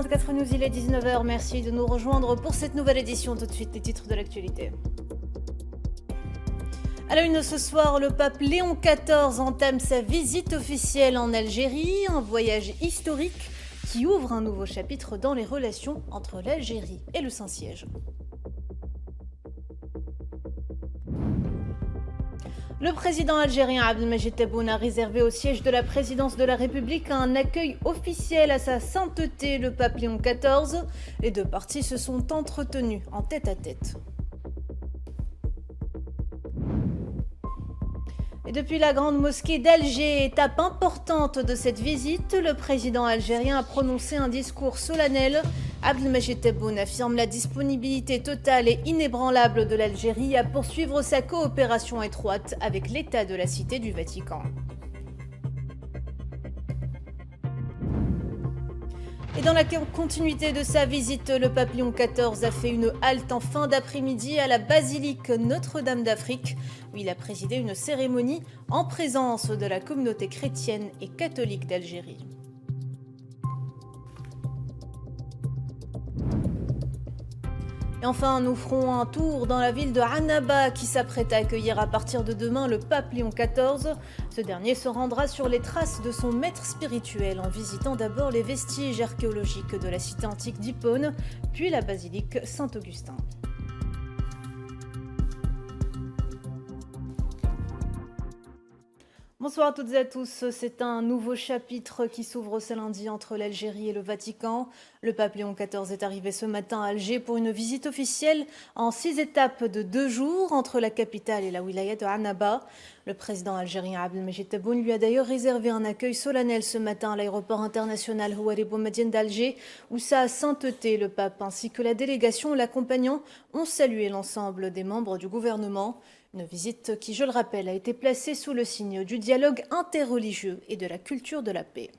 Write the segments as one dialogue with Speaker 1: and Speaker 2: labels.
Speaker 1: 24 News, il est 19h. Merci de nous rejoindre pour cette nouvelle édition. Tout de suite, les titres de l'actualité. À la une ce soir, le pape Léon XIV entame sa visite officielle en Algérie, un voyage historique qui ouvre un nouveau chapitre dans les relations entre l'Algérie et le Saint-Siège. Le président algérien Abdelmadjid Tebboune a réservé au siège de la présidence de la République un accueil officiel à sa sainteté, le pape Léon XIV. Les deux parties se sont entretenues en tête-à-tête. Et depuis la grande mosquée d'Alger, étape importante de cette visite, le président algérien a prononcé un discours solennel. Abdelmadjid Tebboune affirme la disponibilité totale et inébranlable de l'Algérie à poursuivre sa coopération étroite avec l'État de la Cité du Vatican. Et dans la continuité de sa visite, le pape Léon XIV a fait une halte en fin d'après-midi à la basilique Notre-Dame d'Afrique, où il a présidé une cérémonie en présence de la communauté chrétienne et catholique d'Algérie. Et enfin, nous ferons un tour dans la ville de Annaba qui s'apprête à accueillir à partir de demain le pape Léon XIV. Ce dernier se rendra sur les traces de son maître spirituel en visitant d'abord les vestiges archéologiques de la cité antique d'Hippone, puis la basilique Saint-Augustin. Bonsoir à toutes et à tous. C'est un nouveau chapitre qui s'ouvre ce lundi entre l'Algérie et le Vatican. Le pape Léon XIV est arrivé ce matin à Alger pour une visite officielle en 6 étapes de 2 jours entre la capitale et la wilaya de Annaba. Le président algérien Abdelmadjid Tebboune lui a d'ailleurs réservé un accueil solennel ce matin à l'aéroport international Houari Boumedienne d'Alger, où sa sainteté, le pape, ainsi que la délégation l'accompagnant ont salué l'ensemble des membres du gouvernement. Une visite qui, je le rappelle, a été placée sous le signe du dialogue interreligieux et de la culture de la paix.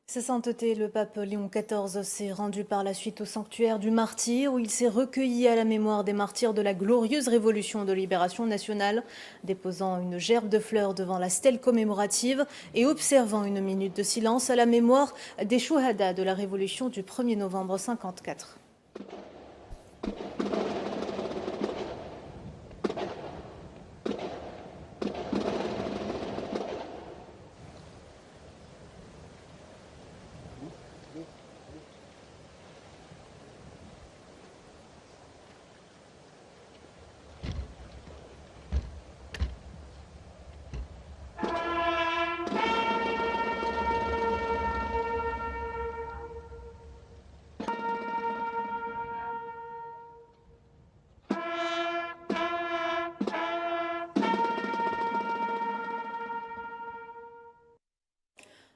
Speaker 1: Sa sainteté, le pape Léon XIV s'est rendu par la suite au sanctuaire du Martyr, où il s'est recueilli à la mémoire des martyrs de la glorieuse révolution de libération nationale, déposant une gerbe de fleurs devant la stèle commémorative et observant une minute de silence à la mémoire des chouhadas de la révolution du 1er novembre 1954.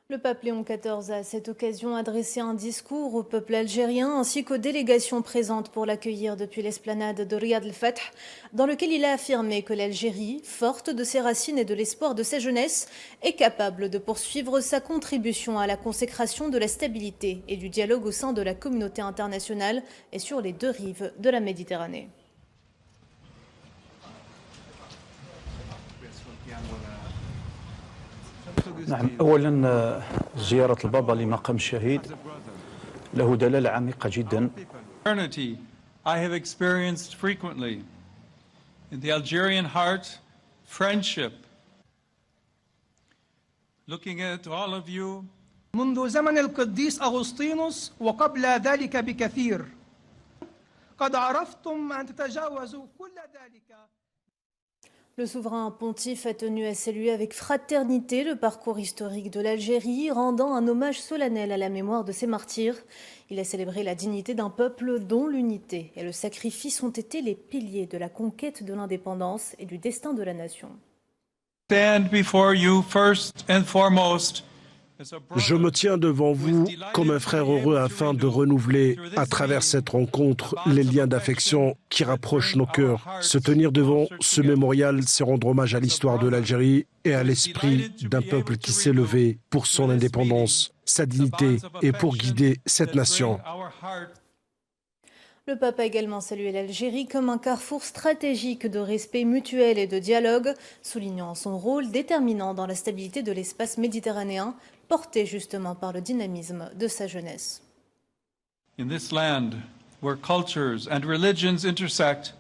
Speaker 1: Le pape Léon XIV a à cette occasion adressé un discours au peuple algérien ainsi qu'aux délégations présentes pour l'accueillir depuis l'esplanade de Riyad el-Fath, dans lequel il a affirmé que l'Algérie, forte de ses racines et de l'espoir de sa jeunesse, est capable de poursuivre sa contribution à la consécration de la stabilité et du dialogue au sein de la communauté internationale et sur les 2 rives de la Méditerranée.
Speaker 2: نعم، أولا زيارة البابا لمقام الشهيد له دلالة عميقة جدا.
Speaker 3: I have experienced frequently in the Algerian heart friendship. Looking at all of you
Speaker 4: منذ زمن القديس أغسطينوس وقبل ذلك بكثير قد عرفتم أن تتجاوزوا كل ذلك.
Speaker 1: Le souverain pontife a tenu à saluer avec fraternité le parcours historique de l'Algérie, rendant un hommage solennel à la mémoire de ses martyrs. Il a célébré la dignité d'un peuple dont l'unité et le sacrifice ont été les piliers de la conquête de l'indépendance et du destin de la nation.
Speaker 3: Stand before you first and foremost.
Speaker 5: Je me tiens devant vous comme un frère heureux afin de renouveler, à travers cette rencontre, les liens d'affection qui rapprochent nos cœurs. Se tenir devant ce mémorial, c'est rendre hommage à l'histoire de l'Algérie et à l'esprit d'un peuple qui s'est levé pour son indépendance, sa dignité et pour guider cette nation.
Speaker 1: Le pape a également salué l'Algérie comme un carrefour stratégique de respect mutuel et de dialogue, soulignant son rôle déterminant dans la stabilité de l'espace méditerranéen, porté justement par le dynamisme de sa jeunesse.
Speaker 3: In this land, where cultures and religions intersect,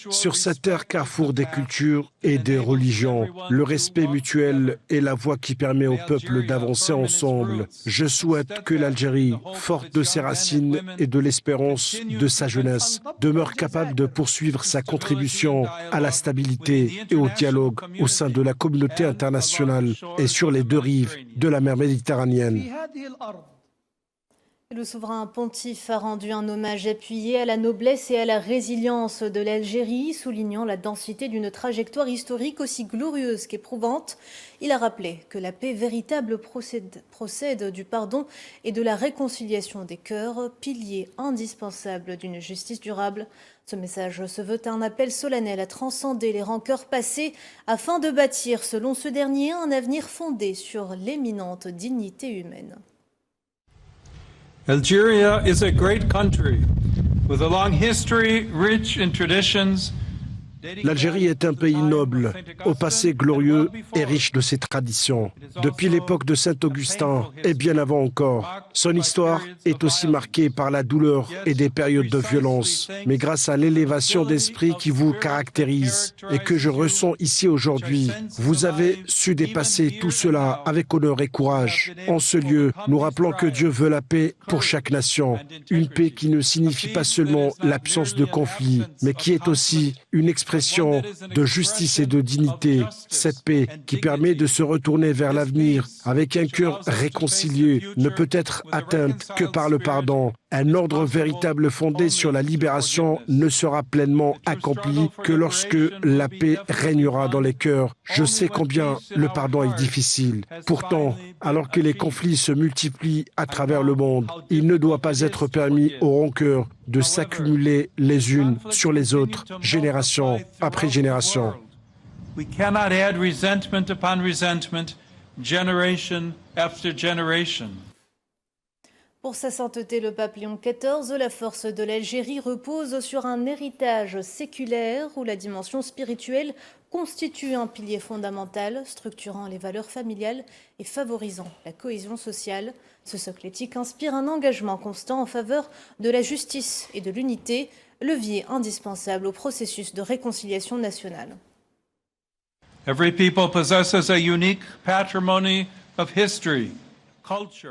Speaker 5: Sur cette terre carrefour des cultures et des religions, le respect mutuel est la voie qui permet au peuple d'avancer ensemble. Je souhaite que l'Algérie, forte de ses racines et de l'espérance de sa jeunesse, demeure capable de poursuivre sa contribution à la stabilité et au dialogue au sein de la communauté internationale et sur les deux rives de la mer Méditerranéenne.
Speaker 1: Le souverain pontife a rendu un hommage appuyé à la noblesse et à la résilience de l'Algérie, soulignant la densité d'une trajectoire historique aussi glorieuse qu'éprouvante. Il a rappelé que la paix véritable procède du pardon et de la réconciliation des cœurs, piliers indispensables d'une justice durable. Ce message se veut un appel solennel à transcender les rancœurs passées afin de bâtir, selon ce dernier, un avenir fondé sur l'éminente dignité humaine.
Speaker 3: Algeria is a great country with a long history rich in traditions.
Speaker 5: L'Algérie est un pays noble, au passé glorieux et riche de ses traditions. Depuis l'époque de Saint-Augustin et bien avant encore, son histoire est aussi marquée par la douleur et des périodes de violence. Mais grâce à l'élévation d'esprit qui vous caractérise et que je ressens ici aujourd'hui, vous avez su dépasser tout cela avec honneur et courage. En ce lieu, nous rappelons que Dieu veut la paix pour chaque nation. Une paix qui ne signifie pas seulement l'absence de conflit, mais qui est aussi une expression de justice et de dignité, cette paix qui permet de se retourner vers l'avenir avec un cœur réconcilié ne peut être atteinte que par le pardon. Un ordre véritable fondé sur la libération ne sera pleinement accompli que lorsque la paix régnera dans les cœurs. Je sais combien le pardon est difficile. Pourtant, alors que les conflits se multiplient à travers le monde, il ne doit pas être permis aux rancœurs de s'accumuler les unes sur les autres, génération après génération.
Speaker 3: We cannot add resentment upon resentment, generation after generation.
Speaker 1: Pour sa sainteté, le pape Léon XIV, la force de l'Algérie repose sur un héritage séculaire où la dimension spirituelle constitue un pilier fondamental, structurant les valeurs familiales et favorisant la cohésion sociale. Ce socle éthique inspire un engagement constant en faveur de la justice et de l'unité, levier indispensable au processus de réconciliation nationale.
Speaker 3: Every people possesses a unique patrimony of history.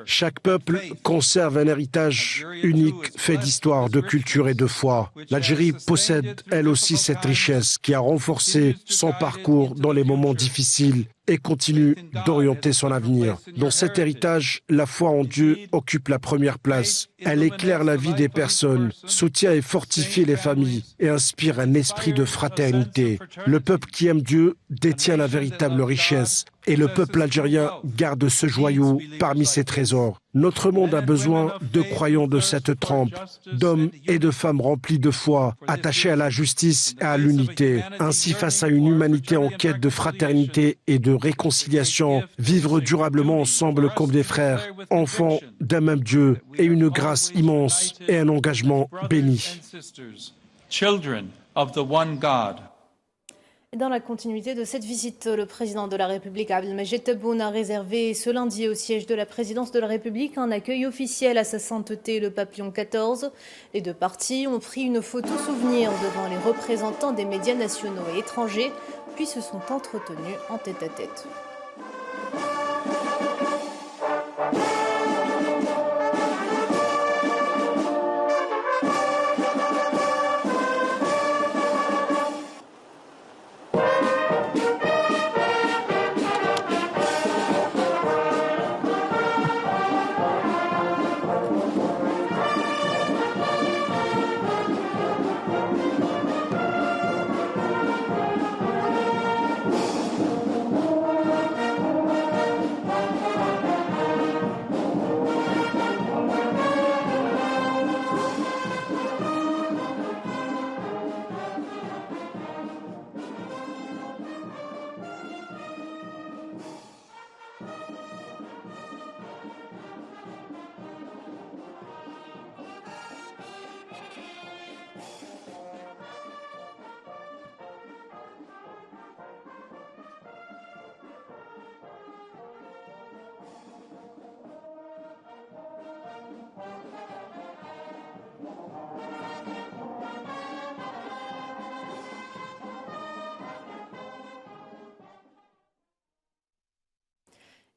Speaker 5: Chaque peuple conserve un héritage unique fait d'histoire, de culture et de foi. L'Algérie possède, elle aussi, cette richesse qui a renforcé son parcours dans les moments difficiles et continue d'orienter son avenir. Dans cet héritage, la foi en Dieu occupe la première place. Elle éclaire la vie des personnes, soutient et fortifie les familles et inspire un esprit de fraternité. Le peuple qui aime Dieu détient la véritable richesse et le peuple algérien garde ce joyau parmi ses trésors. Notre monde a besoin de croyants de cette trempe, d'hommes et de femmes remplis de foi, attachés à la justice et à l'unité. Ainsi, face à une humanité en quête de fraternité et de réconciliation, vivre durablement ensemble comme des frères, enfants d'un même Dieu, et une grâce immense et un engagement béni.
Speaker 3: Children of the one God.
Speaker 1: Dans la continuité de cette visite, le président de la République, Abdelmajid Tebboune, a réservé ce lundi au siège de la présidence de la République un accueil officiel à sa sainteté, le pape Léon XIV. Les deux parties ont pris une photo souvenir devant les représentants des médias nationaux et étrangers, puis se sont entretenus en tête-à-tête.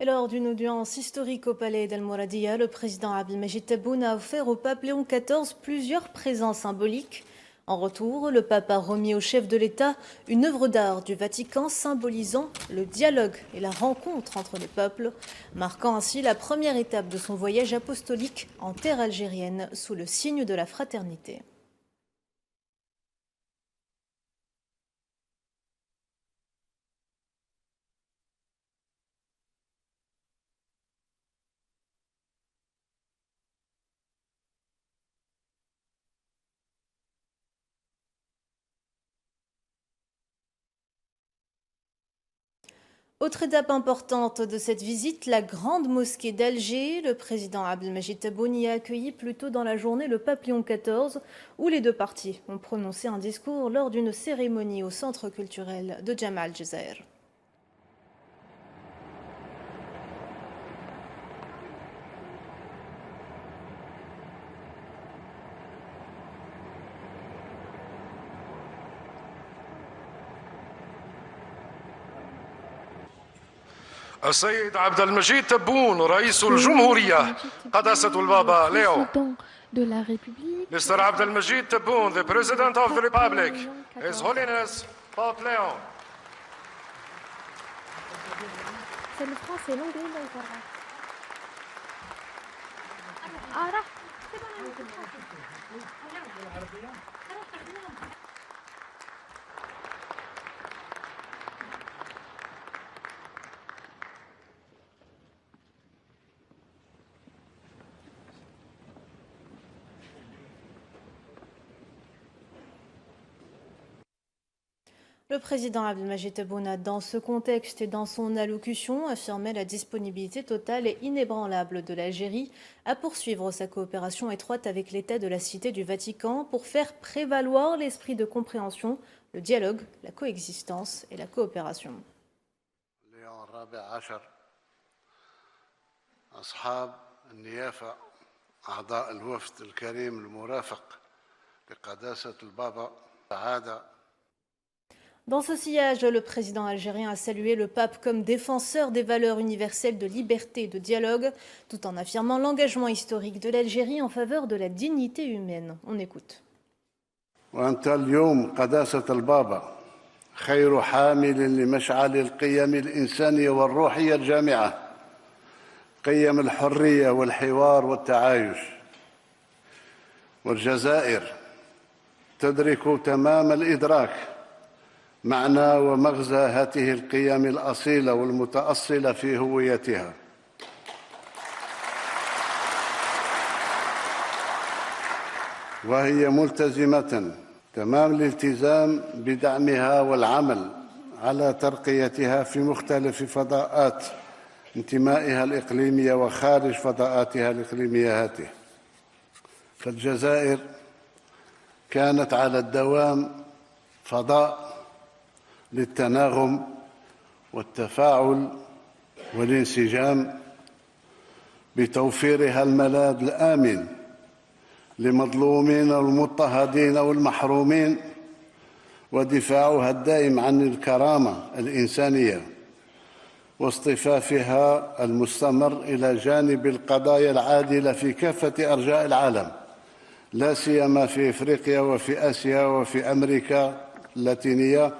Speaker 1: Et lors d'une audience historique au palais d'Al Mouradia, le président Abdelmajid Tebboune a offert au pape Léon XIV plusieurs présents symboliques. En retour, le pape a remis au chef de l'État une œuvre d'art du Vatican symbolisant le dialogue et la rencontre entre les peuples, marquant ainsi la première étape de son voyage apostolique en terre algérienne sous le signe de la fraternité. Autre étape importante de cette visite, la grande mosquée d'Alger. Le président Abdelmajid Tebboune y a accueilli plus tôt dans la journée le pape Léon XIV, où les deux parties ont prononcé un discours lors d'une cérémonie au centre culturel de Jamaa al-Jazair.
Speaker 6: السيد عبد المجيد تبون رئيس الجمهورية قداسة البابا ليو. Mr. Abdel Majid Tebboune, the President of the Republic, His Holiness Pope Leo.
Speaker 7: C'est le français, l'anglais, là, il parle.
Speaker 1: Le président Abdelmajid Tebboune a, dans ce contexte et dans son allocution, affirmé la disponibilité totale et inébranlable de l'Algérie à poursuivre sa coopération étroite avec l'État de la Cité du Vatican pour faire prévaloir l'esprit de compréhension, le dialogue, la coexistence et la coopération. Dans ce sillage, le président algérien a salué le pape comme défenseur des valeurs universelles de liberté et de dialogue, tout en affirmant l'engagement historique de l'Algérie en faveur de la dignité humaine. On écoute.
Speaker 8: وأنت اليوم قداسة البابا خير حامل لمشعل القيم الإنسانية والروحية الجامعة، قيم الحرية والحوار والتعايش. والجزائر تدرك تمام الإدراك معنى ومغزى هذه القيم الأصيلة والمتأصلة في هويتها. وهي ملتزمة تمام الالتزام بدعمها والعمل على ترقيتها في مختلف فضاءات انتمائها الإقليمية وخارج فضاءاتها الإقليمية هاته. فالجزائر كانت على الدوام فضاء للتناغم والتفاعل والانسجام بتوفيرها الملاذ الآمن لمظلومين والمضطهدين والمحرومين ودفاعها الدائم عن الكرامة الإنسانية واصطفافها المستمر إلى جانب القضايا العادلة في كافة أرجاء العالم، لا سيما في إفريقيا وفي آسيا وفي أمريكا اللاتينية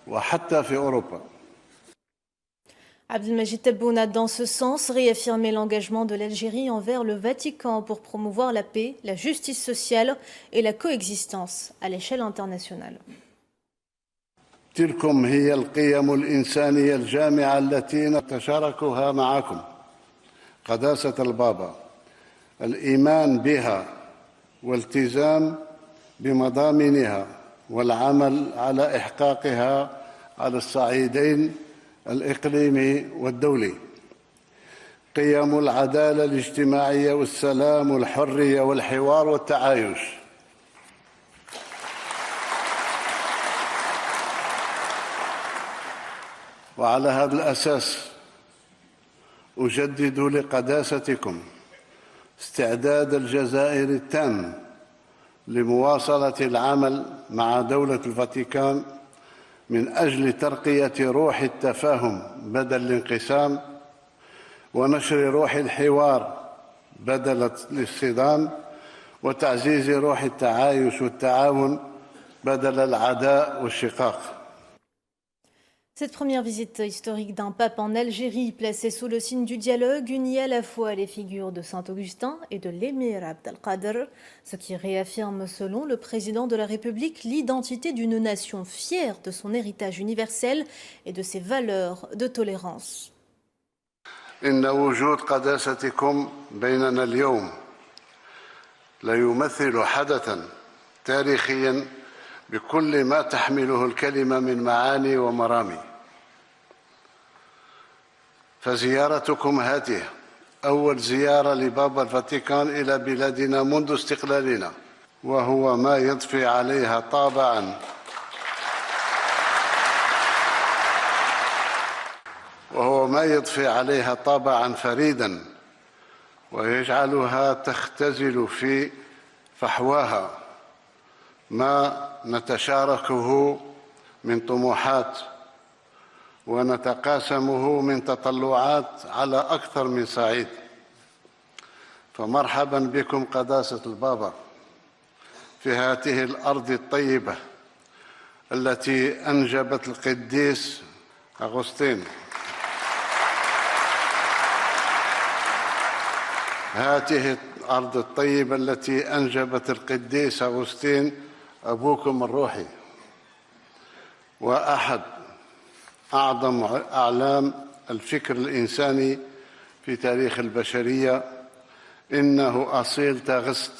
Speaker 8: وحتى في أوروبا.
Speaker 1: Abdelmajid Tebboune a dans ce sens réaffirmé l'engagement de l'Algérie envers le Vatican pour promouvoir la paix, la justice sociale et la coexistence à l'échelle internationale.
Speaker 8: تلكم هي القيم الإنسانية الجامعة التي نتشاركها معكم قداسة البابا، الإيمان بها والالتزام بمضامينها والعمل على إحقاقها على الصعيدين الإقليمي والدولي. قيم العدالة الاجتماعية والسلام والحرية والحوار والتعايش. وعلى هذا الأساس أجدد لقداستكم استعداد الجزائر التام لمواصلة العمل مع دولة الفاتيكان من أجل ترقية روح التفاهم بدل الانقسام ونشر روح الحوار بدل الصدام وتعزيز روح التعايش والتعاون بدل العداء والشقاق.
Speaker 1: Cette première visite historique d'un pape en Algérie, placée sous le signe du dialogue, unit à la fois les figures de Saint-Augustin et de l'émir Abd al-Qadr, ce qui réaffirme, selon le président de la République, l'identité d'une nation fière de son héritage universel et de ses valeurs de tolérance.
Speaker 8: إن وجود قداستكم بيننا اليوم لا يمثل حدثاً تاريخياً بكل ما تحمله الكلمة من معاني ومرامي. فزيارتكم هذه أول زيارة لبابا الفاتيكان إلى بلادنا منذ استقلالنا، وهو ما يضفي عليها طابعاً فريداً ويجعلها تختزل في فحواها ما نتشاركه من طموحات ونتقاسمه من تطلعات على أكثر من صعيد. فمرحبا بكم قداسة البابا في هذه الأرض الطيبة التي أنجبت القديس أغسطين. هذه الأرض الطيبة التي أنجبت القديس أغسطين أبوكم الروحي وأحد أعظم أعلام الفكر الإنساني في تاريخ البشرية. إنه أصيل تاغست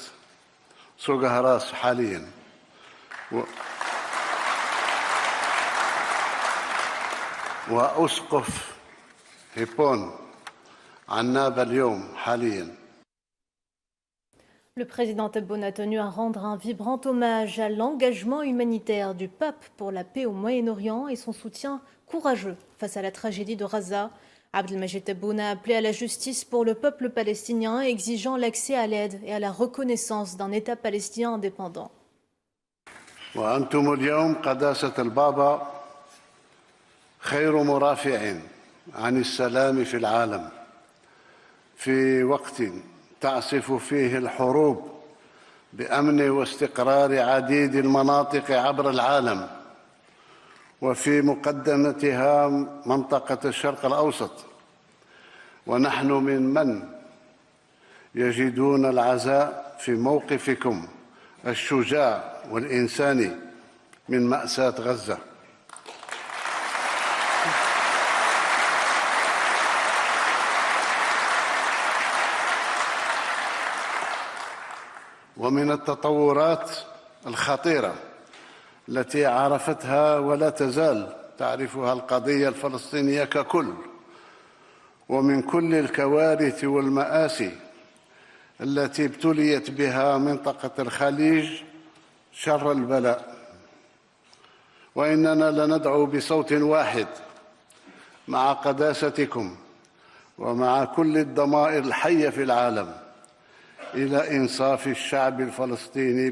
Speaker 8: سوغهراس حاليا وأسقف هيبون عنابة اليوم حاليا.
Speaker 1: Le président Tebboune a tenu à rendre un vibrant hommage à l'engagement humanitaire du pape pour la paix au Moyen-Orient et son soutien courageux face à la tragédie de Gaza. Abdelmajid Tebboune a appelé à la justice pour le peuple palestinien, exigeant l'accès à l'aide et à la reconnaissance d'un État palestinien indépendant.
Speaker 8: وأنتم اليوم قداسة البابا خير مرافع عن السلام في العالم في وقت تعصف فيه الحروب بأمن واستقرار عديد المناطق عبر العالم، وفي مقدمتها منطقة الشرق الأوسط. ونحن من يجدون العزاء في موقفكم الشجاع والإنساني من مأساة غزة. ومن التطورات الخطيرة التي عرفتها ولا تزال تعرفها القضية الفلسطينية ككل، ومن كل الكوارث والمآسي التي ابتليت بها منطقة الخليج شر البلاء. وإننا لندعو بصوت واحد مع قداستكم ومع كل الضمائر الحية في العالم إلى إنصاف الشعب الفلسطيني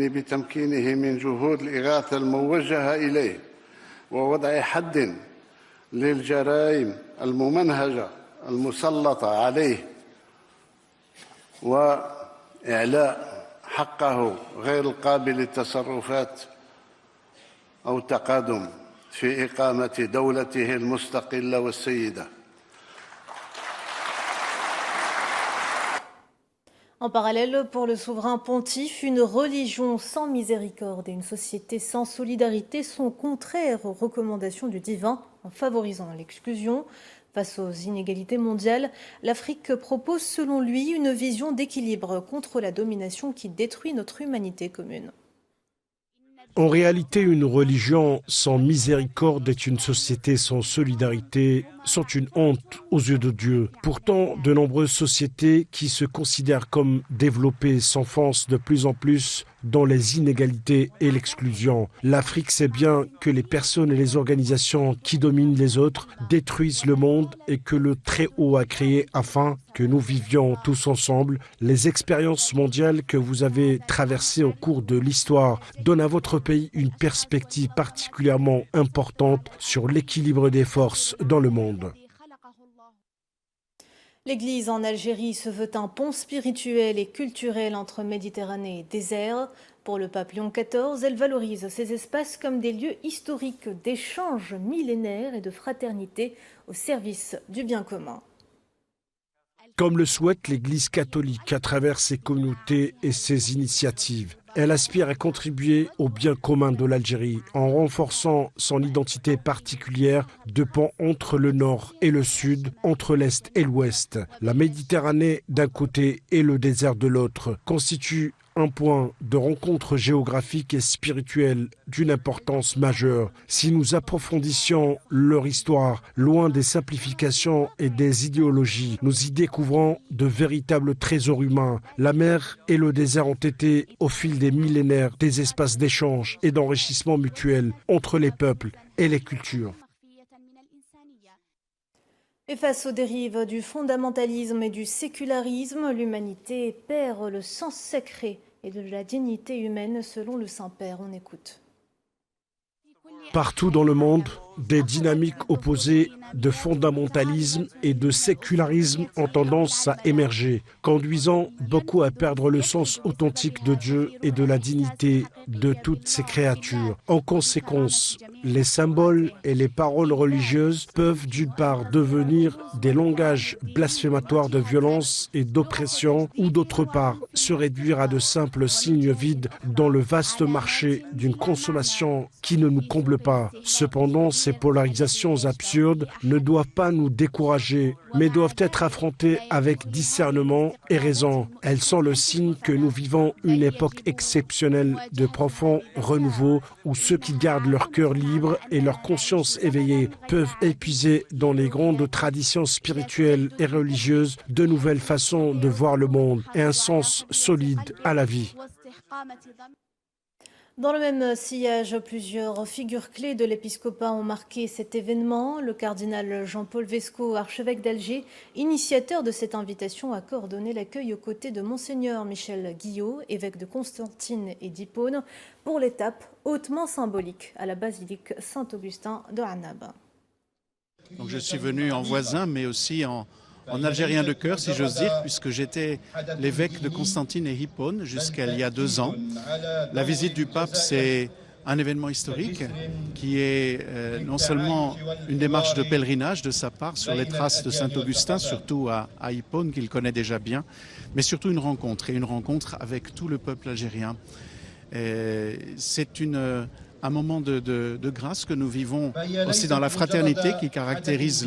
Speaker 8: بتمكينه من جهود الإغاثة الموجهة إليه ووضع حد للجرائم الممنهجة المسلطة عليه وإعلاء حقه غير القابل للتصرفات أو التقادم في إقامة دولته المستقلة والسيدة.
Speaker 1: En parallèle, pour le souverain pontife, une religion sans miséricorde et une société sans solidarité sont contraires aux recommandations du divin en favorisant l'exclusion. Face aux inégalités mondiales, l'Afrique propose selon lui une vision d'équilibre contre la domination qui détruit notre humanité commune.
Speaker 5: En réalité, une religion sans miséricorde et une société sans solidarité sont une honte aux yeux de Dieu. Pourtant, de nombreuses sociétés qui se considèrent comme développées s'enfoncent de plus en plus dans les inégalités et l'exclusion. L'Afrique sait bien que les personnes et les organisations qui dominent les autres détruisent le monde et que le Très-Haut a créé afin que nous vivions tous ensemble. Les expériences mondiales que vous avez traversées au cours de l'histoire donnent à votre pays une perspective particulièrement importante sur l'équilibre des forces dans le monde.
Speaker 1: L'Église en Algérie se veut un pont spirituel et culturel entre Méditerranée et désert. Pour le pape Léon XIV, elle valorise ces espaces comme des lieux historiques d'échanges millénaires et de fraternité au service du bien commun.
Speaker 5: Comme le souhaite l'Église catholique à travers ses communautés et ses initiatives, elle aspire à contribuer au bien commun de l'Algérie en renforçant son identité particulière de pont entre le nord et le sud, entre l'est et l'ouest. La Méditerranée d'un côté et le désert de l'autre constituent un point de rencontre géographique et spirituelle d'une importance majeure. Si nous approfondissions leur histoire, loin des simplifications et des idéologies, nous y découvrons de véritables trésors humains. La mer et le désert ont été, au fil des millénaires, des espaces d'échange et d'enrichissement mutuel entre les peuples et les cultures.
Speaker 1: Et face aux dérives du fondamentalisme et du sécularisme, l'humanité perd le sens sacré et de la dignité humaine selon le Saint-Père. On écoute.
Speaker 5: Partout dans le monde, des dynamiques opposées de fondamentalisme et de sécularisme ont tendance à émerger, conduisant beaucoup à perdre le sens authentique de Dieu et de la dignité de toutes ses créatures. En conséquence, les symboles et les paroles religieuses peuvent d'une part devenir des langages blasphématoires de violence et d'oppression ou d'autre part se réduire à de simples signes vides dans le vaste marché d'une consommation qui ne nous comble pas. Cependant, ces polarisations absurdes ne doivent pas nous décourager, mais doivent être affrontées avec discernement et raison. Elles sont le signe que nous vivons une époque exceptionnelle de profond renouveau où ceux qui gardent leur cœur libre et leur conscience éveillée peuvent épuiser dans les grandes traditions spirituelles et religieuses de nouvelles façons de voir le monde et un sens solide à la vie.
Speaker 1: Dans le même sillage, plusieurs figures clés de l'épiscopat ont marqué cet événement. Le cardinal Jean-Paul Vesco, archevêque d'Alger, initiateur de cette invitation, a coordonné l'accueil aux côtés de Monseigneur Michel Guillot, évêque de Constantine et d'Hippone, pour l'étape hautement symbolique à la basilique Saint-Augustin de Annab.
Speaker 9: Donc je suis venu en voisin, mais aussi en algérien de cœur, si j'ose dire, puisque j'étais l'évêque de Constantine et Hippone jusqu'à il y a 2 ans. La visite du pape, c'est un événement historique qui est non seulement une démarche de pèlerinage de sa part sur les traces de Saint-Augustin, surtout à Hippone, qu'il connaît déjà bien, mais surtout une rencontre avec tout le peuple algérien. C'est un moment de grâce que nous vivons aussi dans la fraternité qui caractérise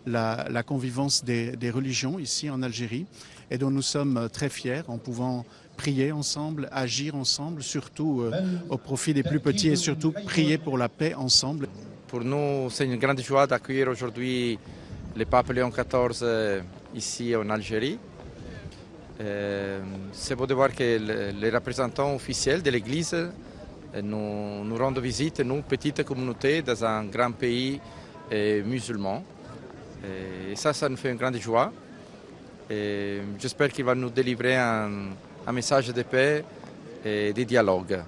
Speaker 9: la convivence des religions ici en Algérie et dont nous sommes très fiers en pouvant prier ensemble, agir ensemble, surtout au profit des plus petits et surtout prier pour la paix ensemble.
Speaker 10: Pour nous, c'est une grande joie d'accueillir aujourd'hui le pape Léon XIV ici en Algérie. C'est beau de voir que les représentants officiels de l'Église nous rendent visite, nous, petite communauté, dans un grand pays musulman. Et ça nous fait une grande joie. Et j'espère qu'il va nous délivrer un message de paix et de dialogue.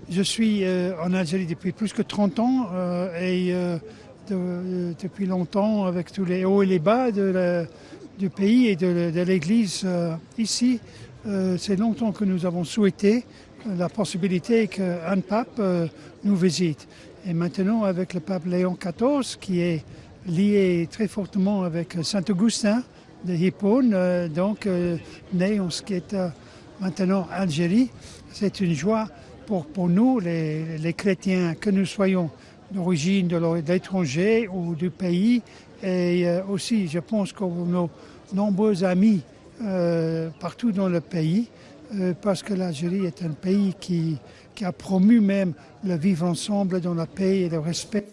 Speaker 11: Je suis en Algérie depuis plus que 30 ans et depuis longtemps avec tous les hauts et les bas du pays et de l'Église ici. C'est longtemps que nous avons souhaité la possibilité qu'un pape nous visite. Et maintenant avec le pape Léon XIV qui est lié très fortement avec Saint-Augustin de Hippone, né en ce qui est maintenant Algérie. C'est une joie pour nous, les chrétiens, que nous soyons d'origine de l'étranger ou du pays. Et aussi, je pense que nos nombreux amis partout dans le pays, parce que l'Algérie est un pays qui a promu même le vivre ensemble dans la paix et le respect.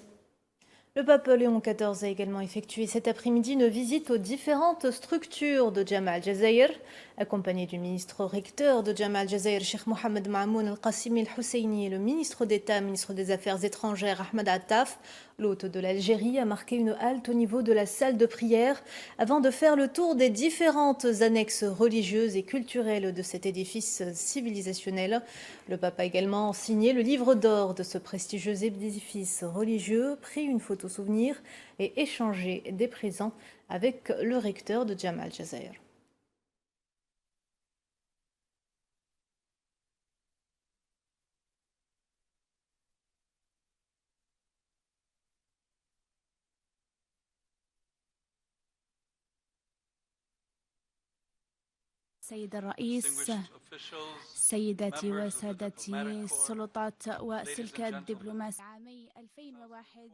Speaker 1: Le pape Léon XIV a également effectué cet après-midi une visite aux différentes structures de Jamaa al-Jazair. Accompagné du ministre recteur de Jamaa al-Jazair, Cheikh Mohamed Mahamoun al-Qassimi al-Husseini, et le ministre d'État, ministre des Affaires étrangères, Ahmed Attaf, L'hôte de l'Algérie a marqué une halte au niveau de la salle de prière avant de faire le tour des différentes annexes religieuses et culturelles de cet édifice civilisationnel. Le pape a également signé le livre d'or de ce prestigieux édifice religieux, pris une photo souvenir et échangé des présents avec le recteur de Jamal Jazair.
Speaker 12: سيد الرئيس، سيداتي وسادتي، السلطات وسلك الدبلوماسي عامي 2001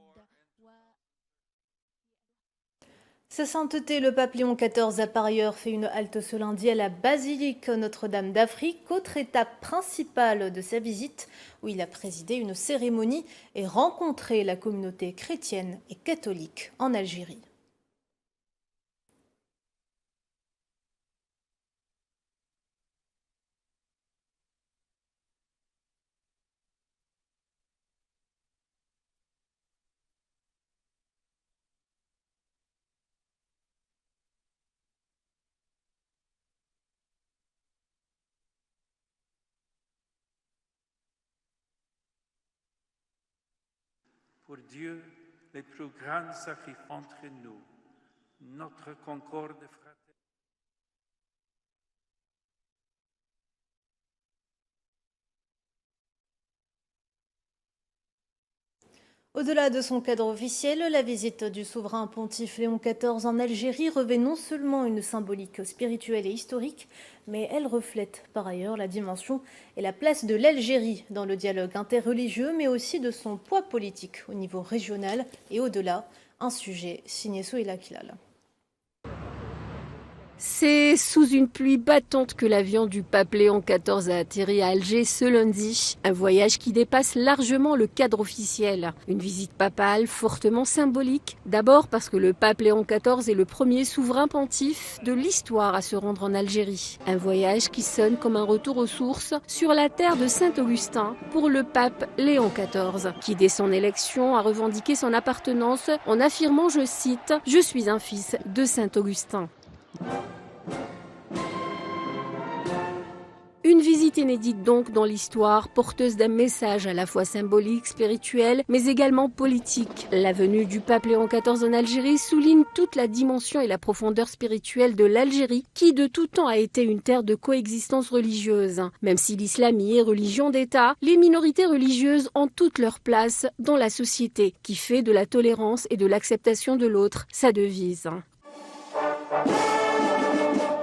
Speaker 1: Sa sainteté, le pape Léon XIV, a par ailleurs fait une halte ce lundi à la basilique Notre-Dame d'Afrique, autre étape principale de sa visite, où il a présidé une cérémonie et rencontré la communauté chrétienne et catholique en Algérie.
Speaker 13: Pour Dieu, les plus grands sacrifices entre nous, notre concorde fraternelle.
Speaker 1: Au-delà de son cadre officiel, la visite du souverain pontife Léon XIV en Algérie revêt non seulement une symbolique spirituelle et historique, mais elle reflète par ailleurs la dimension et la place de l'Algérie dans le dialogue interreligieux, mais aussi de son poids politique au niveau régional et au-delà, un sujet signé Souheila Kilal.
Speaker 14: C'est sous une pluie battante que l'avion du pape Léon XIV a atterri à Alger ce lundi. Un voyage qui dépasse largement le cadre officiel. Une visite papale fortement symbolique. D'abord parce que le pape Léon XIV est le premier souverain pontife de l'histoire à se rendre en Algérie. Un voyage qui sonne comme un retour aux sources sur la terre de Saint-Augustin pour le pape Léon XIV, qui dès son élection a revendiqué son appartenance en affirmant, je cite, « Je suis un fils de Saint-Augustin ». Une visite inédite donc dans l'histoire, porteuse d'un message à la fois symbolique, spirituel, mais également politique. La venue du pape Léon XIV en Algérie souligne toute la dimension et la profondeur spirituelle de l'Algérie, qui de tout temps a été une terre de coexistence religieuse. Même si l'islam y est religion d'État, les minorités religieuses ont toute leur place dans la société, qui fait de la tolérance et de l'acceptation de l'autre sa devise.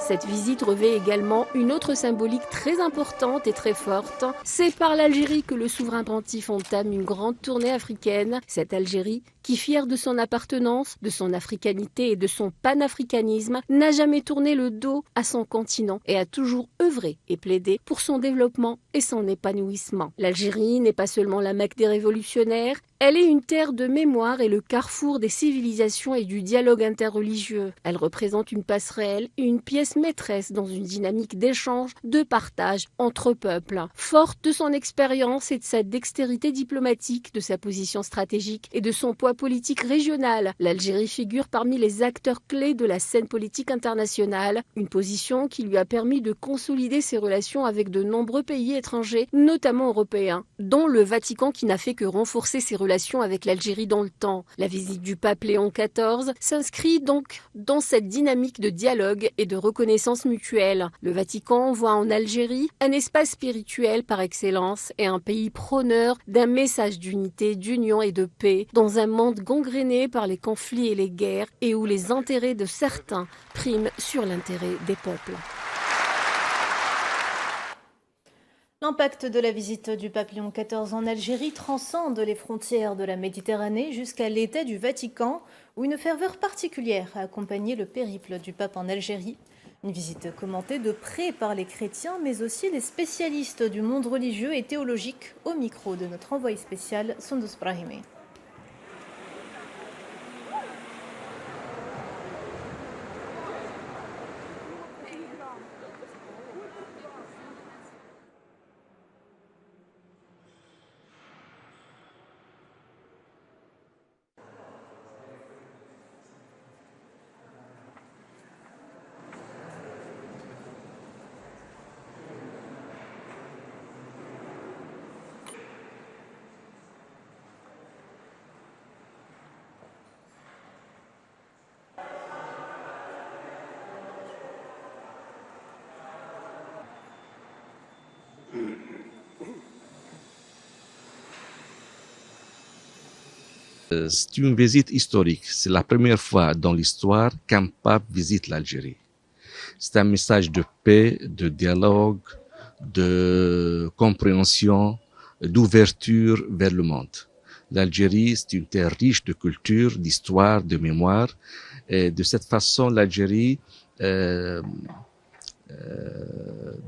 Speaker 14: Cette visite revêt également une autre symbolique très importante et très forte. C'est par l'Algérie que le souverain pontife entame une grande tournée africaine. Cette Algérie, qui fière de son appartenance, de son africanité et de son panafricanisme, n'a jamais tourné le dos à son continent et a toujours œuvré et plaidé pour son développement et son épanouissement. L'Algérie n'est pas seulement la Mecque des révolutionnaires, elle est une terre de mémoire et le carrefour des civilisations et du dialogue interreligieux. Elle représente une passerelle et une pièce maîtresse dans une dynamique d'échange, de partage entre peuples. Forte de son expérience et de sa dextérité diplomatique, de sa position stratégique et de son poids politique régional, l'Algérie figure parmi les acteurs clés de la scène politique internationale, une position qui lui a permis de consolider ses relations avec de nombreux pays étrangers, notamment européens, dont le Vatican qui n'a fait que renforcer ses relations avec l'Algérie dans le temps. La visite du pape Léon XIV s'inscrit donc dans cette dynamique de dialogue et de reconnaissance mutuelle. Le Vatican voit en Algérie un espace spirituel par excellence et un pays preneur d'un message d'unité, d'union et de paix dans un monde gangréné par les conflits et les guerres et où les intérêts de certains priment sur l'intérêt des peuples.
Speaker 1: L'impact de la visite du pape Léon XIV en Algérie transcende les frontières de la Méditerranée jusqu'à l'été du Vatican, où une ferveur particulière a accompagné le périple du pape en Algérie. Une visite commentée de près par les chrétiens, mais aussi les spécialistes du monde religieux et théologique, au micro de notre envoyé spécial, Sondus Brahimi.
Speaker 15: C'est une visite historique. C'est la première fois dans l'histoire qu'un pape visite l'Algérie. C'est un message de paix, de dialogue, de compréhension, d'ouverture vers le monde. L'Algérie, c'est une terre riche de culture, d'histoire, de mémoire. Et de cette façon, l'Algérie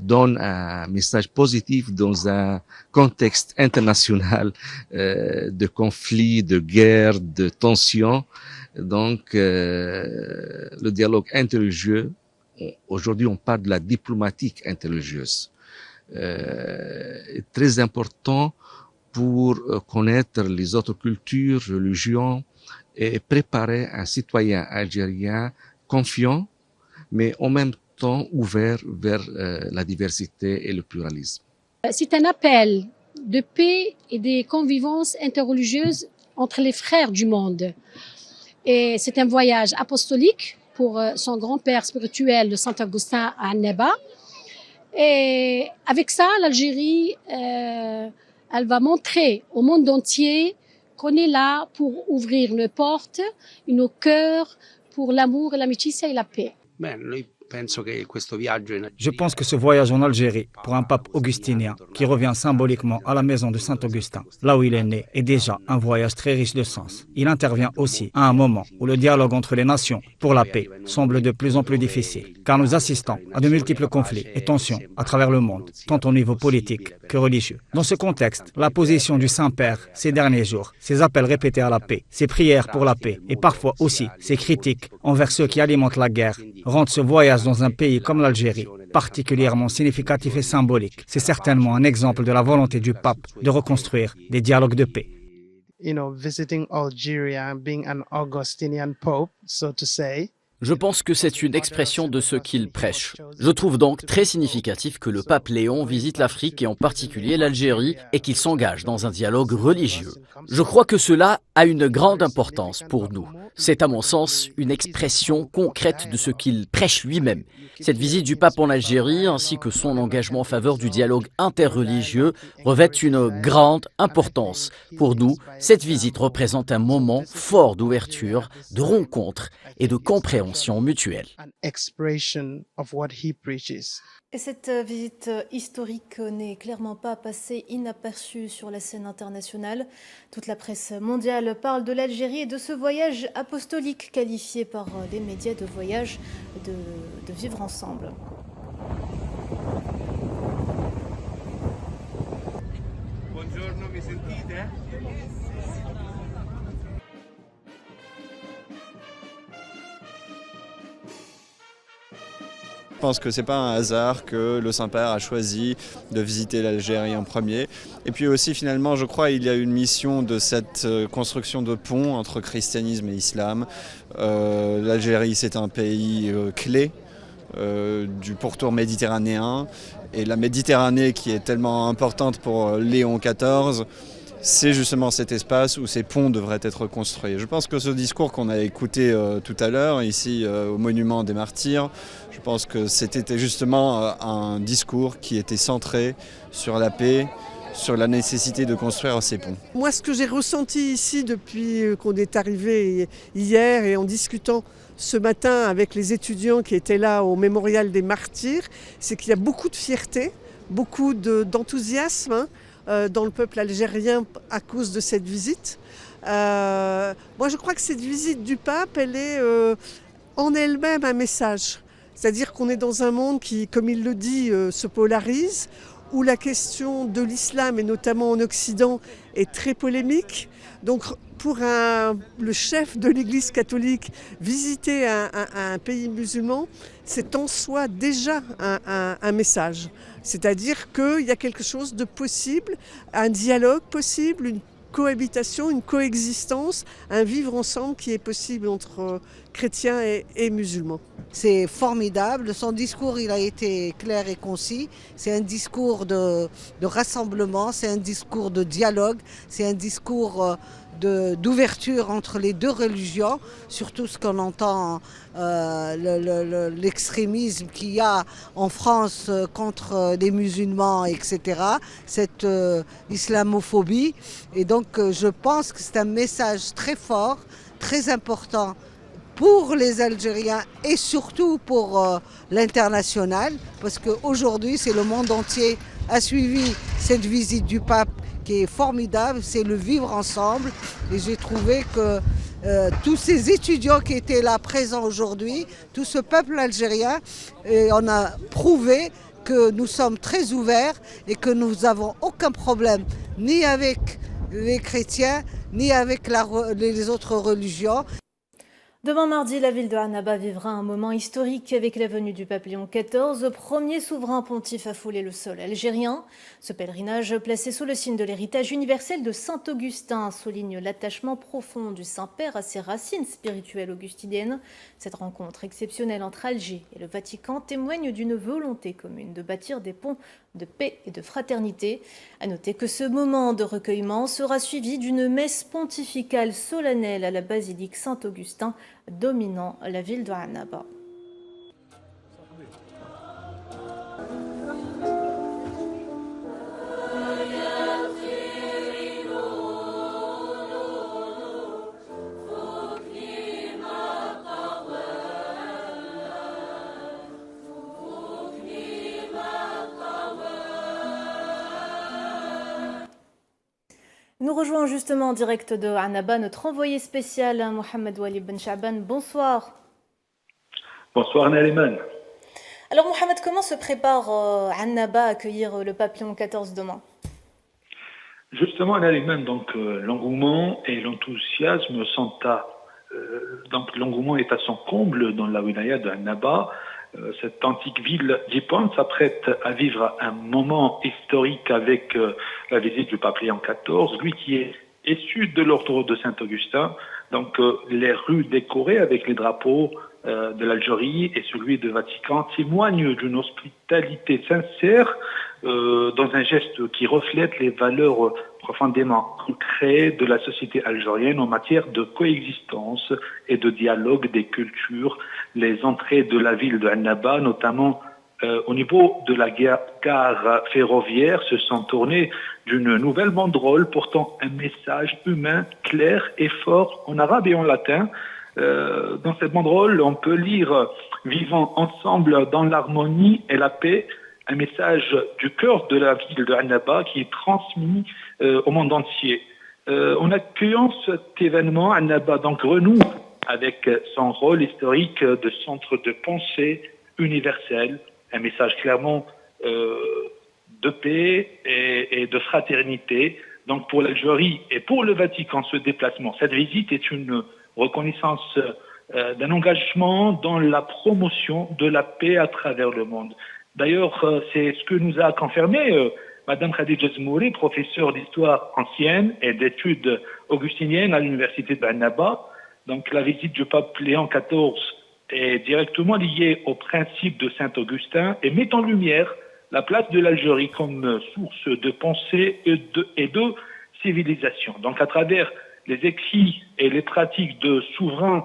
Speaker 15: donne un message positif dans un contexte international de conflits, de guerres, de tensions. Donc, le dialogue interreligieux, aujourd'hui on parle de la diplomatique interreligieuse, est très important pour connaître les autres cultures, religions et préparer un citoyen algérien confiant, mais en même temps ouvert vers la diversité et le pluralisme.
Speaker 16: C'est un appel de paix et de convivence interreligieuse entre les frères du monde. Et c'est un voyage apostolique pour son grand-père spirituel, le Saint-Augustin à Annaba. Et avec ça, l'Algérie, elle va montrer au monde entier qu'on est là pour ouvrir nos portes, nos cœurs pour l'amour, l'amitié et la paix.
Speaker 17: Je pense que ce voyage en Algérie, pour un pape augustinien qui revient symboliquement à la maison de Saint-Augustin, là où il est né, est déjà un voyage très riche de sens. Il intervient aussi à un moment où le dialogue entre les nations pour la paix semble de plus en plus difficile, car nous assistons à de multiples conflits et tensions à travers le monde, tant au niveau politique que religieux. Dans ce contexte, la position du Saint-Père ces derniers jours, ses appels répétés à la paix, ses prières pour la paix et parfois aussi ses critiques envers ceux qui alimentent la guerre, rendent ce voyage dans un pays comme l'Algérie particulièrement significatif et symbolique. C'est certainement un exemple de la volonté du pape de reconstruire des dialogues de paix.
Speaker 18: Visiting Algeria, being an Augustinian pope, so to say.
Speaker 19: Je pense que c'est une expression de ce qu'il prêche. Je trouve donc très significatif que le pape Léon visite l'Afrique et en particulier l'Algérie et qu'il s'engage dans un dialogue religieux. Je crois que cela a une grande importance pour nous. C'est à mon sens une expression concrète de ce qu'il prêche lui-même. Cette visite du pape en Algérie ainsi que son engagement en faveur du dialogue interreligieux revêtent une grande importance. Pour nous, cette visite représente un moment fort d'ouverture, de rencontre et de compréhension mutuelle.
Speaker 1: Et cette visite historique n'est clairement pas passée inaperçue sur la scène internationale. Toute la presse mondiale parle de l'Algérie et de ce voyage apostolique qualifié par les médias de voyage de vivre ensemble.
Speaker 20: Buongiorno, mi sentite?
Speaker 21: Je pense que ce n'est pas un hasard que le Saint-Père a choisi de visiter l'Algérie en premier. Et puis aussi finalement, je crois qu'il y a une mission de cette construction de pont entre christianisme et islam. L'Algérie, c'est un pays clé du pourtour méditerranéen. Et la Méditerranée qui est tellement importante pour Léon XIV, c'est justement cet espace où ces ponts devraient être construits. Je pense que ce discours qu'on a écouté tout à l'heure, ici au Monument des Martyrs, je pense que c'était justement un discours qui était centré sur la paix, sur la nécessité de construire ces ponts.
Speaker 22: Moi, ce que j'ai ressenti ici depuis qu'on est arrivé hier et en discutant ce matin avec les étudiants qui étaient là au Mémorial des Martyrs, c'est qu'il y a beaucoup de fierté, beaucoup d'enthousiasme, dans le peuple algérien à cause de cette visite. Moi, je crois que cette visite du pape, elle est en elle-même un message. C'est-à-dire qu'on est dans un monde qui, comme il le dit, se polarise, où la question de l'islam, et notamment en Occident, est très polémique. Donc, pour le chef de l'Église catholique, visiter un pays musulman, c'est en soi déjà un message. C'est-à-dire qu'il y a quelque chose de possible, un dialogue possible, une cohabitation, une coexistence, un vivre ensemble qui est possible entre chrétiens et musulmans.
Speaker 23: C'est formidable. Son discours, il a été clair et concis. C'est un discours de rassemblement, c'est un discours de dialogue, c'est un discours d'ouverture entre les deux religions, surtout ce qu'on entend, l'extrémisme qu'il y a en France contre les musulmans, etc., cette islamophobie. Et donc je pense que c'est un message très fort, très important pour les Algériens et surtout pour l'international, parce qu'aujourd'hui c'est le monde entier a suivi cette visite du pape qui est formidable, c'est le vivre ensemble. Et j'ai trouvé que tous ces étudiants qui étaient là présents aujourd'hui, tout ce peuple algérien, on a prouvé que nous sommes très ouverts et que nous n'avons aucun problème ni avec les chrétiens ni avec les autres religions.
Speaker 1: Demain mardi, la ville de Annaba vivra un moment historique avec la venue du pape Léon XIV, premier souverain pontife à fouler le sol algérien. Ce pèlerinage, placé sous le signe de l'héritage universel de Saint-Augustin, souligne l'attachement profond du Saint-Père à ses racines spirituelles augustiniennes. Cette rencontre exceptionnelle entre Alger et le Vatican témoigne d'une volonté commune de bâtir des ponts de paix et de fraternité. À noter que ce moment de recueillement sera suivi d'une messe pontificale solennelle à la basilique Saint-Augustin, dominant la ville de Annaba. Nous rejoignons justement en direct de Annaba notre envoyé spécial, Mohamed Walid Ben Chaban. Bonsoir.
Speaker 2: Bonsoir Nariman.
Speaker 1: Alors Mohamed, comment se prépare Annaba à accueillir le pape Léon XIV demain?
Speaker 2: Justement Nariman, donc l'engouement et l'enthousiasme sont donc l'engouement est à son comble dans la wilaya de Annaba. Cette antique ville d'Hipone s'apprête à vivre un moment historique avec la visite du pape Léon XIV, lui qui est issu de l'ordre de Saint-Augustin. Donc les rues décorées avec les drapeaux de l'Algérie et celui du Vatican témoignent d'une hospitalité sincère dans un geste qui reflète les valeurs profondément ancrées de la société algérienne en matière de coexistence et de dialogue des cultures. Les entrées de la ville de Annaba, notamment au niveau de la gare ferroviaire, se sont tournées d'une nouvelle banderole portant un message humain clair et fort en arabe et en latin. Dans cette banderole, on peut lire « Vivons ensemble dans l'harmonie et la paix », un message du cœur de la ville de Annaba qui est transmis au monde entier. En accueillant cet événement, Annaba donc renoue avec son rôle historique de centre de pensée universel, un message clairement de paix et de fraternité. Donc pour l'Algérie et pour le Vatican, ce déplacement, cette visite est une reconnaissance d'un engagement dans la promotion de la paix à travers le monde. D'ailleurs, c'est ce que nous a confirmé Madame Khadija Zmouri, professeure d'histoire ancienne et d'études augustiniennes à l'université d'Annaba. Donc la visite du pape Léon XIV est directement liée au principe de Saint-Augustin et met en lumière la place de l'Algérie comme source de pensée et de civilisation. Donc à travers les écrits et les pratiques de souverain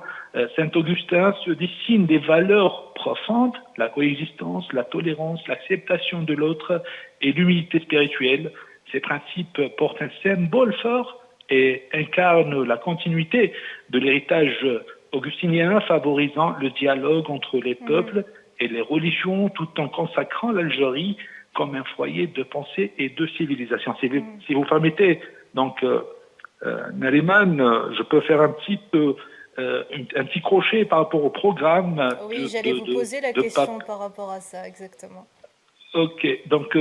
Speaker 2: Saint-Augustin se dessinent des valeurs profondes, la coexistence, la tolérance, l'acceptation de l'autre et l'humilité spirituelle. Ces principes portent un symbole fort et incarnent la continuité de l'héritage augustinien, favorisant le dialogue entre les peuples et les religions, tout en consacrant l'Algérie comme un foyer de pensée et de civilisation. Si vous permettez, donc, Nariman, je peux faire un petit crochet par rapport au programme.
Speaker 1: Oui, j'allais vous poser la question par rapport à ça, exactement.
Speaker 2: Ok, donc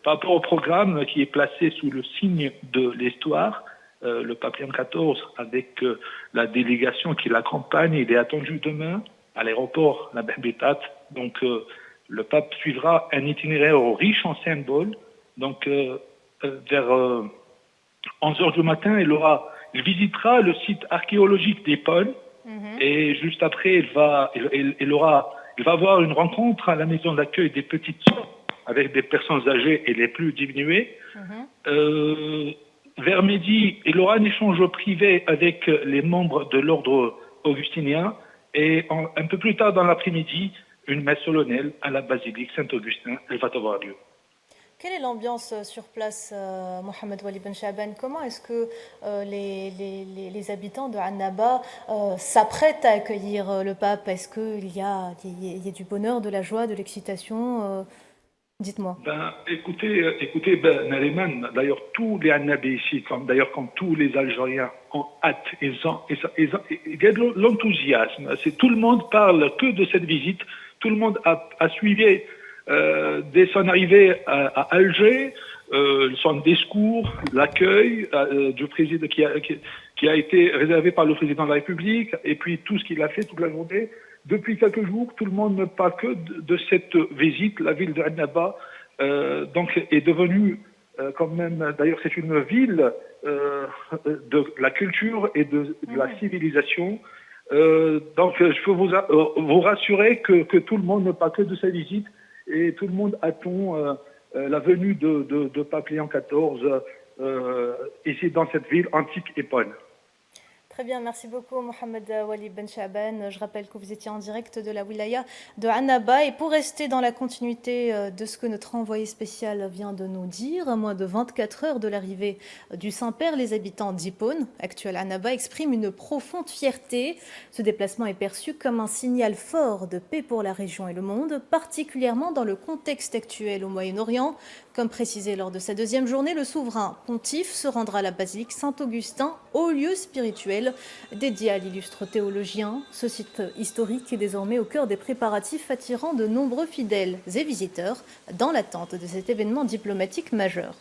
Speaker 2: par rapport au programme qui est placé sous le signe de l'histoire, le pape Léon XIV, avec la délégation qui l'accompagne, il est attendu demain à l'aéroport La Behbetat. Donc le pape suivra un itinéraire riche en symboles. Donc vers 11h du matin, il visitera le site archéologique d'Hipone et juste après, il va avoir une rencontre à la maison d'accueil des petites sœurs avec des personnes âgées et les plus diminuées. vers midi, il aura un échange privé avec les membres de l'ordre augustinien et un peu plus tard dans l'après-midi, une messe solennelle à la basilique Saint-Augustin. Elle va avoir lieu.
Speaker 1: Quelle est l'ambiance sur place, Mohamed Wali Ben Chaban? Comment est-ce que les habitants de Annaba s'apprêtent à accueillir le pape? Est-ce qu'il y a du bonheur, de la joie, de l'excitation? Dites-moi.
Speaker 2: Écoutez, Nariman, d'ailleurs tous les Annabés ici, comme tous les Algériens, ont hâte, il y a de l'enthousiasme. Tout le monde parle que de cette visite. Tout le monde a suivi dès son arrivée à Alger, son discours, l'accueil du président qui a été réservé par le président de la République, et puis tout ce qu'il a fait toute la journée. Depuis quelques jours, tout le monde ne parle que de cette visite. La ville de Annaba est devenue quand même, d'ailleurs c'est une ville de la culture et de la civilisation. Donc je peux vous rassurer que tout le monde ne parle que de sa visite et tout le monde attend la venue de Pape Léon XIV ici dans cette ville antique et bonne.
Speaker 1: Très bien, merci beaucoup Mohamed Wali Ben Chaban. Je rappelle que vous étiez en direct de la wilaya de Annaba. Et pour rester dans la continuité de ce que notre envoyé spécial vient de nous dire, à moins de 24 heures de l'arrivée du Saint-Père, les habitants d'Hippone, actuel Annaba, expriment une profonde fierté. Ce déplacement est perçu comme un signal fort de paix pour la région et le monde, particulièrement dans le contexte actuel au Moyen-Orient. Comme précisé lors de sa deuxième journée, le souverain pontife se rendra à la basilique Saint-Augustin, haut lieu spirituel dédié à l'illustre théologien. Ce site historique est désormais au cœur des préparatifs attirant de nombreux fidèles et visiteurs dans l'attente de cet événement diplomatique majeur.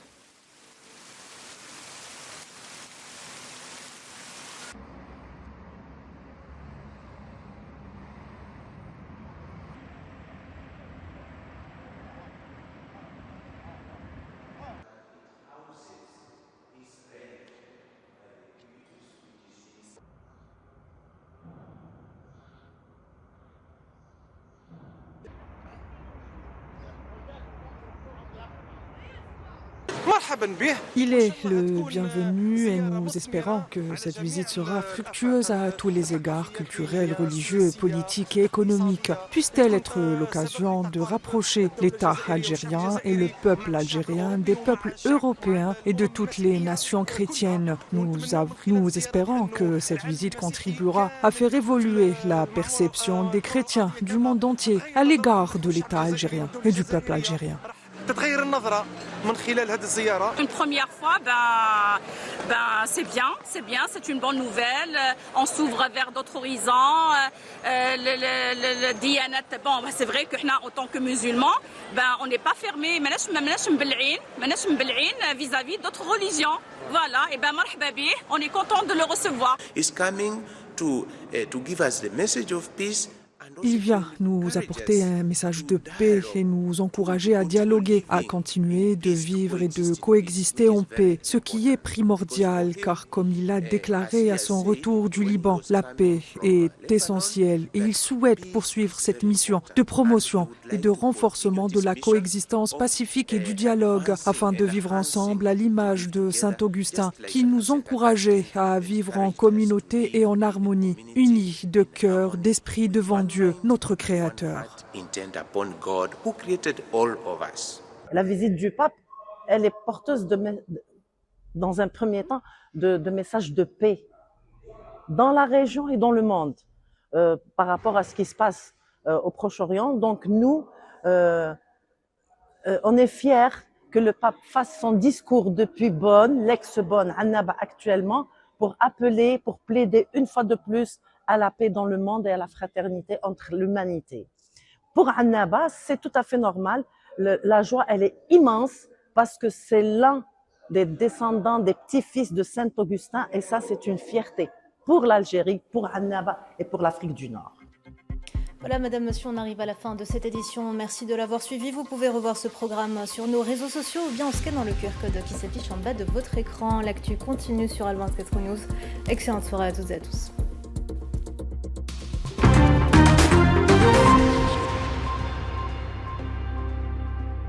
Speaker 3: Il est le bienvenu et nous espérons que cette visite sera fructueuse à tous les égards culturels, religieux, politiques et économiques. Puisse-t-elle être l'occasion de rapprocher l'État algérien et le peuple algérien des peuples européens et de toutes les nations chrétiennes. Nous espérons que cette visite contribuera à faire évoluer la perception des chrétiens du monde entier à l'égard de l'État algérien et du peuple algérien.
Speaker 4: Une première fois, c'est bien, c'est une bonne nouvelle. On s'ouvre vers d'autres horizons. Le diyanat, c'est vrai que nous, en tant que musulmans, on n'est pas fermés, vis-à-vis d'autres religions. Voilà, et marhaba bih, on est content de le recevoir.
Speaker 6: Is coming to give us the message of peace.
Speaker 3: Il vient nous apporter un message de paix et nous encourager à dialoguer, à continuer de vivre et de coexister en paix, ce qui est primordial car comme il a déclaré à son retour du Liban, la paix est essentielle et il souhaite poursuivre cette mission de promotion et de renforcement de la coexistence pacifique et du dialogue afin de vivre ensemble à l'image de Saint Augustin qui nous encourageait à vivre en communauté et en harmonie, unis de cœur, d'esprit devant Dieu, notre Créateur.
Speaker 24: La visite du pape, elle est porteuse dans un premier temps de messages de paix dans la région et dans le monde par rapport à ce qui se passe au Proche-Orient. Donc nous, on est fiers que le pape fasse son discours depuis Bonn, l'ex-Bonn, Annaba actuellement, pour appeler, pour plaider une fois de plus à la paix dans le monde et à la fraternité entre l'humanité. Pour Annaba, c'est tout à fait normal. La joie, elle est immense parce que c'est l'un des descendants, des petits-fils de Saint Augustin et ça, c'est une fierté pour l'Algérie, pour Annaba et pour l'Afrique du Nord.
Speaker 1: Voilà, Madame, Monsieur, on arrive à la fin de cette édition. Merci de l'avoir suivi. Vous pouvez revoir ce programme sur nos réseaux sociaux ou bien en scannant le QR code qui s'affiche en bas de votre écran. L'actu continue sur Al 24 News. Excellente soirée à toutes et à tous.